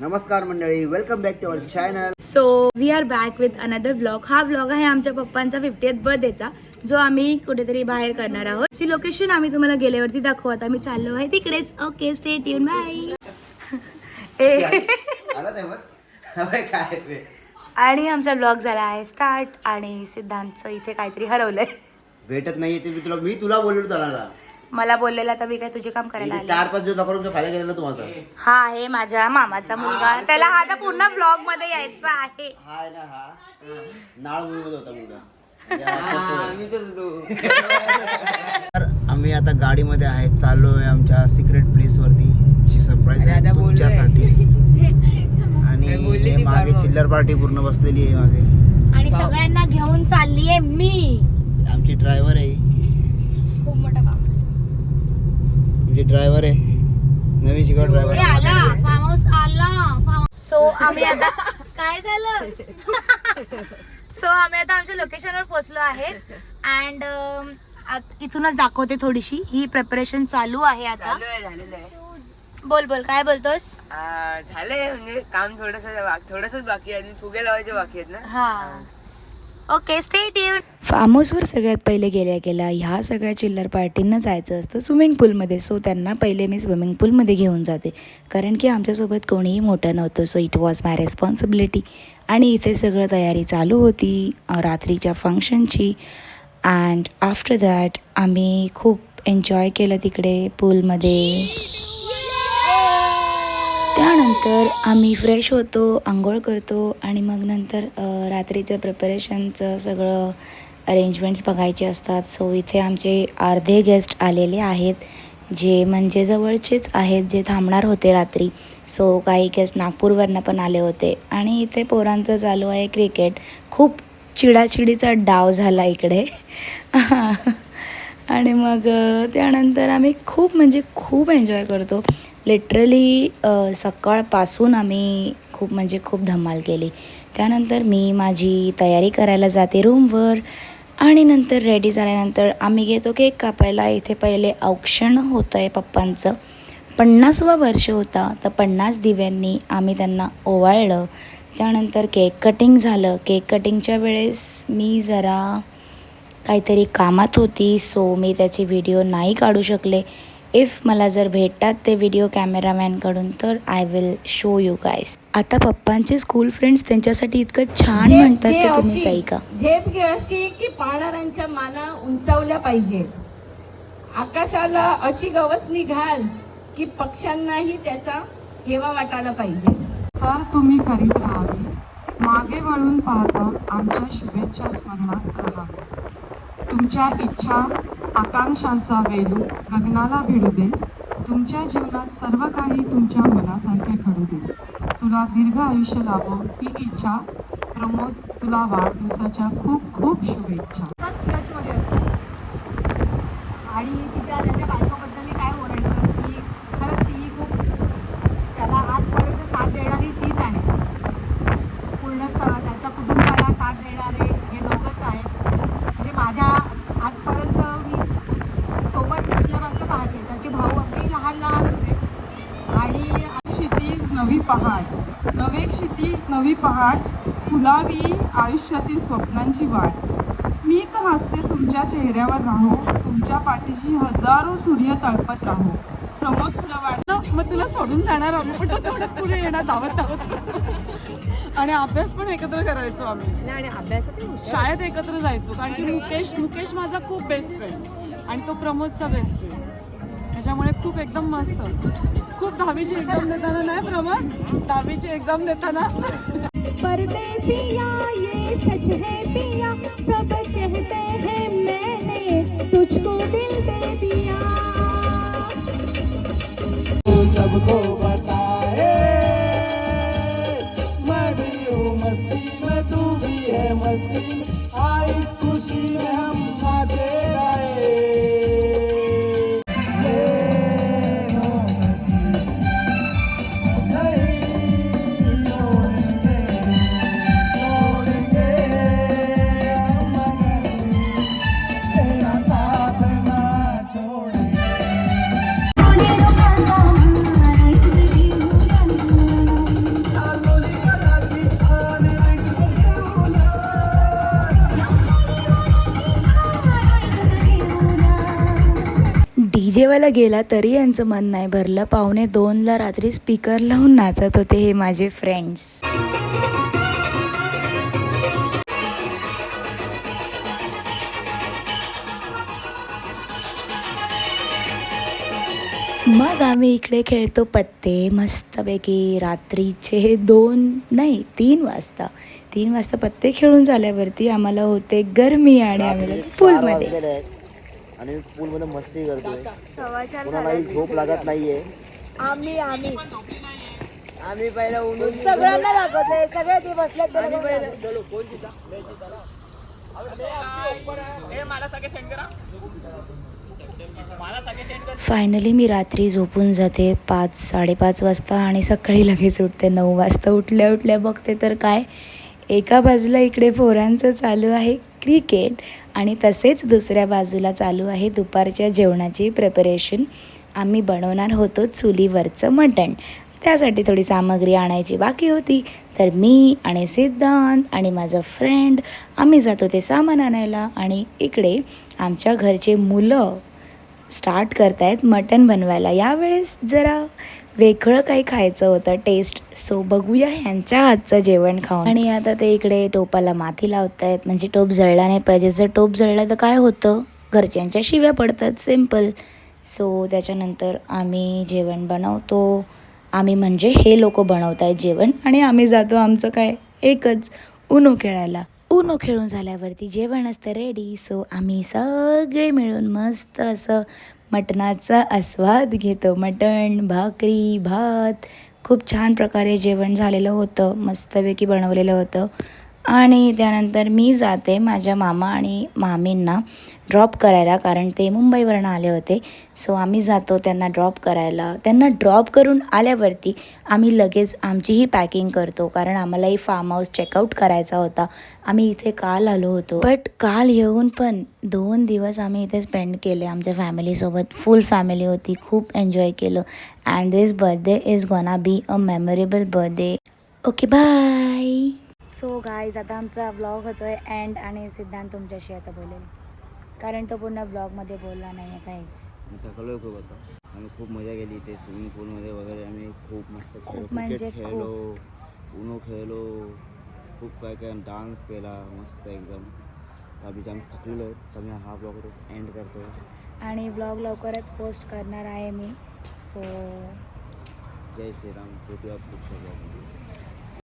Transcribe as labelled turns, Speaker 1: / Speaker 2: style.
Speaker 1: नमस्कार मंडळी, welcome back to our channel.
Speaker 2: So we are back with another vlog. हा vlog आहे आमच्या पप्पांचा 50th बर्थडेचा, जो आम्ही कुठेतरी बाहेर करणार आहोत. ती लोकेशन आम्ही तुम्हाला गेल्यावरती दाखवू. आता आम्ही चाललो आहे तिकडेच. Okay, stay tuned, bye. आणि आमचा व्लॉग झाला आहे स्टार्ट. आणि सिद्धांतचं इथे काहीतरी हरवलंय,
Speaker 1: भेटत नाहीये ते. मी तुला बोललो त्याला,
Speaker 2: मला बोललेला तर मी काय तुझे काम करायला आले.
Speaker 1: 4-5 दिवस करून फायदा केलेला तुम्हाला.
Speaker 2: हा आहे माझ्या मामाचा मुलगा. त्याला हा आता पूर्ण व्लॉग मध्ये यायचं आहे.
Speaker 1: हाय ना, हा नाळ मुलीमध्ये होता मुलगा. तर आम्ही आता गाडीमध्ये आहे, चाललोय आमच्या सिक्रेट प्लेस वरती. जी सरप्राईज आहे तुमच्यासाठी. आणि मागे चिल्लर पार्टी पूर्ण बसलेली आहे मागे.
Speaker 2: आणि सगळ्यांना घेऊन चालली आहे मी.
Speaker 1: आमची ड्रायव्हर आहे,
Speaker 2: खूप मोठा काम.
Speaker 1: आमची ड्रायव्हर आहे, नवीन शिकवत ड्रायव्हर
Speaker 2: आला. फार्म हाऊस आला. सो आम्ही आता काय झालं. सो आम्ही आता आमच्या लोकेशनवर पोहोचलो आहेत. अँड इथूनच दाखवते थोडीशी. ही प्रिपरेशन चालू आहे आता.
Speaker 3: झालेलं आहे.
Speaker 2: बोल बोल, काय बोलतोस.
Speaker 3: झालंय म्हणजे काम थोडंसंच बाकी आहे. फुगे लावायचे बाकी आहेत ना.
Speaker 2: हा, ओके, स्टे ट्यून.
Speaker 4: फार्म हाऊसवर सगळ्यात पहिले गेल्या ह्या सगळ्या चिल्लर पार्टींना जायचं असतं स्विमिंग पूलमध्ये. सो त्यांना पहिले मी स्विमिंग पूलमध्ये घेऊन जाते, कारण की आमच्यासोबत कोणीही मोठं नव्हतं. So it was my responsibility. आणि इथे सगळं तयारी चालू होती रात्रीच्या फंक्शनची. अँड आफ्टर दॅट आम्ही खूप एन्जॉय केलं तिकडे पूलमध्ये. त्यानंतर आम्ही फ्रेश होतो, आंघोळ करतो आणि मग नंतर रात्रीचं प्रिपरेशनचं सगळं अरेंजमेंट्स बघायचे असतात. सो इथे आमचे अर्धे गेस्ट आलेले आहेत, जे म्हणजे जवळचेच आहेत, जे थांबणार होते रात्री. सो काही गेस्ट नागपूरवरनं पण आले होते. आणि इथे पोरांचं चालू आहे क्रिकेट. खूप चिडाचिडीचा डाव झाला इकडे. आणि मग त्यानंतर आम्ही खूप एन्जॉय करतो. लिटरली सकाळपासून आम्ही खूप धमाल केली. त्यानंतर मी माझी तयारी करायला जाते रूमवर. आणि नंतर रेडी झाल्यानंतर आम्ही घेतो केक कापायला. इथे पहिले औक्षण होतं आहे पप्पांचं. 50वा वर्ष होता, तर 50 दिव्यांनी आम्ही त्यांना ओवाळलं. त्यानंतर केक कटिंग झालं. केक कटिंगच्या वेळेस मी जरा काहीतरी कामात होती, सो मी त्याची व्हिडिओ नाही काढू शकले. इफ मला जर भेटतात ते व्हिडिओ कॅमेरामॅनकडून, तर I will show you guys. आता पप्पांचे स्कूल फ्रेंड्स त्यांच्यासाठी इतकं छान म्हणतात ते तुम्हीच ऐका.
Speaker 5: झेप घे अशी की पाहणाऱ्यांच्या माना उंचावल्या पाहिजेत. आकाशाला अशी गवसणी घाल की पक्ष्यांनाही त्याचा हेवा वाटायला पाहिजे.
Speaker 6: सर तुम्ही करीत राहावे, मागे वळून पाहता आमच्या शुभेच्छा स्मरणात राहावे. तुमच्या इच्छा आकांक्षांचा वेलू गगनाला भिडू दे. तुमच्या जीवनात सर्व काही तुमच्या मनासारखे घडू दे. तुला दीर्घ आयुष्य लाभो ही इच्छा. प्रमोद, तुला वाढदिवसाच्या खूप शुभेच्छा.
Speaker 5: आणि त्याच्या बायकोबद्दल काय बोलायचं की खरंच ती खूप त्याला आजपर्यंत साथ देणारी तीच आहे. पूर्ण त्याच्या कुटुंबाला साथ देणारे हे दोघंच आहेत. म्हणजे माझ्या आजपर्यंत मी सोबत नसल्यापासून पाहते. त्याचे भाऊ अगदी लहान होते. आणि
Speaker 6: क्षितीज नवी पहाट, नवे क्षितीज नवी पहाट, फुलावी आयुष्यातील स्वप्नांची वाट. स्मित हास्य तुमच्या चेहऱ्यावर राहो, तुमच्या पाठीशी हजारो सूर्य तळपत राहो. प्रमोद, तुला वाटतं मग तुला सोडून जाणार आम्ही, पण तेवढं पुढे येणार धावत. आणि अभ्यास पण एकत्र करायचो आम्ही.
Speaker 5: आणि अभ्यासात
Speaker 6: शाळेत एकत्र जायचो, कारण की मुकेश माझा खूप बेस्ट फ्रेंड आणि तो प्रमोदचा बेस्ट फ्रेंड. त्याच्यामुळे खूप एकदम मस्त. खूप 10वीची एक्झाम देताना नाही प्रमोद, 10वीची एक्झाम देताना
Speaker 7: परदेसिया ये सच है पिया, सब कहते हैं मैंने तुझको दिल दे दिया.
Speaker 8: सबको बताए मैं भी हूँ मस्ती में, तू भी है मस्ती. आई खुशी में हम नाचे गाए. छोड़
Speaker 4: देवाला गेला तरी यांचं मन नाही भरलं. 1:45ला रात्री स्पीकर लावून नाचत होते हे माझे फ्रेंड्स. मग आम्ही इकडे खेळतो पत्ते मस्तपैकी. रात्रीचे 3 वाजता पत्ते खेळून झाल्यावरती आम्हाला होते गरमी आणि आम्ही पूलमध्ये.
Speaker 1: आणि पूलमध्ये मस्ती करतोय. कोणालाही झोप लागत नाहीये.
Speaker 3: आम्ही पहिला उन्हून
Speaker 2: सगळ्यांना दाखवतोय. सगळे ते बसले
Speaker 4: फायनली मी रात्री झोपून जाते 5-5:30 वाजता आणि सकाळी लगेच उठते 9 वाजता. उठल्या बघते तर काय, एका बाजूला इकडे पोरांचं चालू आहे क्रिकेट आणि तसेच दुसऱ्या बाजूला चालू आहे दुपारच्या जेवणाची प्रिपरेशन. आम्ही बनवणार होतो चुलीवरचं मटण. त्यासाठी थोडी सामग्री आणायची बाकी होती, तर मी आणि सिद्धांत आणि माझा फ्रेंड आम्ही जातो ते सामान आणायला. आणि इकडे आमच्या घरचे मुलं स्टार्ट करतायत मटण बनवायला. यावेळेस जरा वेगळं काही खायचं होतं टेस्ट, सो बघूया ह्यांच्या हातचं जेवण खाऊन. आणि आता ते इकडे टोपाला माती लावत आहेत, म्हणजे टोप जळला नाही पाहिजे. जर टोप जळला तर काय होतं, घरच्यांच्या शिव्या पडतात, सिम्पल. सो त्याच्यानंतर आम्ही जेवण बनवतो. आम्ही म्हणजे हे लोक बनवत आहेत जेवण आणि आम्ही जातो आमचं काय एकच उनो खेळायला. उनो खेळून झाल्यावरती जेवण असतं रेडी. सो आम्ही सगळे मिळून मस्त असं मटणाचा आस्वाद घेतो. मटण, भाकरी, भात, खूप छान प्रकारे जेवण झालेलं होतं, मस्तपैकी बनवलेलं होतं. आणि त्यानंतर मी जाते माझ्या मामा आणि मामींना ड्रॉप करायला, कारण ते मुंबईवरून आले होते. सो आम्ही जातो त्यांना ड्रॉप करायला. त्यांना ड्रॉप करून आल्यावरती आम्ही लगेच आमचीही पॅकिंग करतो, कारण आम्हालाही फार्म हाऊस चेकआउट करायचा होता. आम्ही इथे काल आलो होतो, बट काल येऊन पण 2 दिवस आम्ही इथे स्पेंड केले आमच्या फॅमिलीसोबत. फुल फॅमिली होती, खूप एन्जॉय केलं. And this birthday is gonna be a memorable birthday. Okay, bye. So guys, आता आमचा व्लॉग होतोय एंड आणि सिद्धांत तुमच्याशी आता बोलेल, कारण तो पूर्ण व्लॉगमध्ये बोलला नाही आहे काहीच.
Speaker 1: थकलो खूप होता. आम्ही खूप मजा केली इथे स्विमिंग पूलमध्ये वगैरे. आम्ही खूप मस्त
Speaker 4: खूप म्हणजे
Speaker 1: क्रिकेट खेळलो, उनो खेळलो, खूप काय डान्स केला मस्त एकदम. तर आम्ही थकलेलो आहेत, तर मी हा ब्लॉग इथे एंड करतो.
Speaker 4: आणि व्लॉग लवकरच पोस्ट करणार आहे मी. सो
Speaker 1: जय श्रीराम. भेटूया पुढच्या ब्लॉगमध्ये.